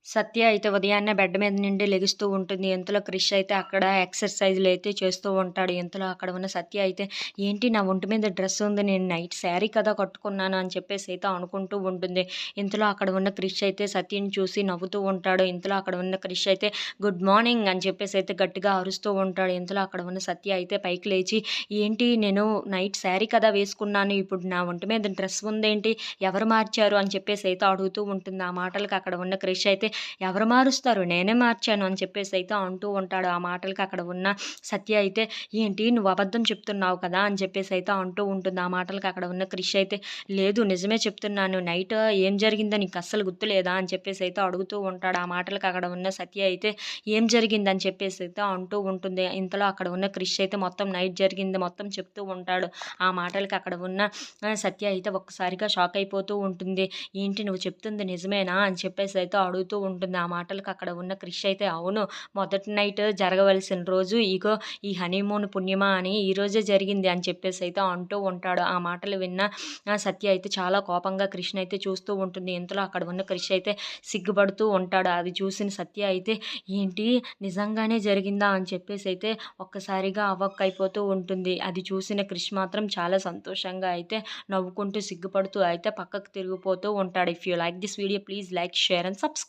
సత్య అయితే ఉదయాన్నే బెడ్ మీద నుండి లెగుస్తూ ఉంటుంది. ఇంతలో క్రిష్ అయితే అక్కడ ఎక్సర్‌సైజులయితే చేస్తూ ఉంటాడు. ఇంతలో అక్కడ ఉన్న సత్య అయితే, "ఏంటి నా ఒంటి మీద డ్రెస్ ఉంది. నేను నైట్ శారీ కదా కట్టుకున్నాను" అని చెప్పేసి అయితే అనుకుంటూ ఉంటుంది. ఇంతలో అక్కడ ఉన్న క్రిష్ అయితే సత్యని చూసి నవ్వుతూ ఉంటాడు. ఇంతలో అక్కడ ఉన్న క్రిష్ అయితే, "గుడ్ మార్నింగ్" అని చెప్పేసి అయితే గట్టిగా అరుస్తూ ఉంటాడు. ఇంతలో అక్కడ ఉన్న సత్య అయితే పైకి లేచి, "ఏంటి నేను నైట్ శారీ కదా వేసుకున్నాను. ఇప్పుడు నా ఒంటి మీద డ్రెస్ ఉందేంటి? ఎవరు మార్చారు?" అని చెప్పేసి అయితే అడుగుతూ ఉంటుంది. ఆ మాటలకి అక్కడ ఉన్న క్రిష్ అయితే, ఎవరు మారుస్తారు? నేనే మార్చాను అని చెప్పేసైతే అంటూ ఉంటాడు. ఆ మాటలకి అక్కడ ఉన్న సత్య అయితే, "ఏంటి నువ్వు అబద్ధం చెప్తున్నావు కదా!" అని చెప్పేసైతే అంటూ ఉంటుంది. ఆ మాటలకి అక్కడ ఉన్న క్రిష్ అయితే, "లేదు నిజమే చెప్తున్నాను. నైట్ ఏం జరిగిందో నీకస్సలు గుర్తులేదా?" అని చెప్పేసైతే అడుగుతూ ఉంటాడు. ఆ మాటలకి అక్కడ ఉన్న సత్య అయితే, "ఏం జరిగిందని" చెప్పేసైతే అంటూ ఉంటుంది. ఇంతలో అక్కడ ఉన్న క్రిష్ అయితే మొత్తం నైట్ జరిగింది మొత్తం చెప్తూ ఉంటాడు. ఆ మాటలకి అక్కడ ఉన్న సత్య అయితే ఒక్కసారిగా షాక్ అయిపోతూ ఉంటుంది. "ఏంటి నువ్వు చెప్తుంది నిజమేనా?" అని చెప్పేసైతే అడుగుతూ ఉంటుంది. ఆ మాటలకి అక్కడ ఉన్న క్రిష్ అయితే, "అవును. మొదటి నైట్ జరగవలసిన రోజు ఇగో ఈ హనీమూన్ పుణ్యమా అని ఈరోజే జరిగింది" అని చెప్పేసైతే అంటూ ఉంటాడు. ఆ మాటలు విన్న సత్య అయితే చాలా కోపంగా క్రిష్‌నయితే చూస్తూ ఉంటుంది. ఇంతలో అక్కడ ఉన్న క్రిష్ అయితే సిగ్గుపడుతూ ఉంటాడు. అది చూసిన సత్య అయితే, "ఏంటి నిజంగానే జరిగిందా?" అని చెప్పేసైతే ఒక్కసారిగా అవాక్కయిపోతూ ఉంటుంది. అది చూసిన క్రిష్ మాత్రం చాలా సంతోషంగా అయితే నవ్వుకుంటూ సిగ్గుపడుతూ అయితే పక్కకు తిరిగిపోతూ ఉంటాడు. If you like this video please like, share and subscribe.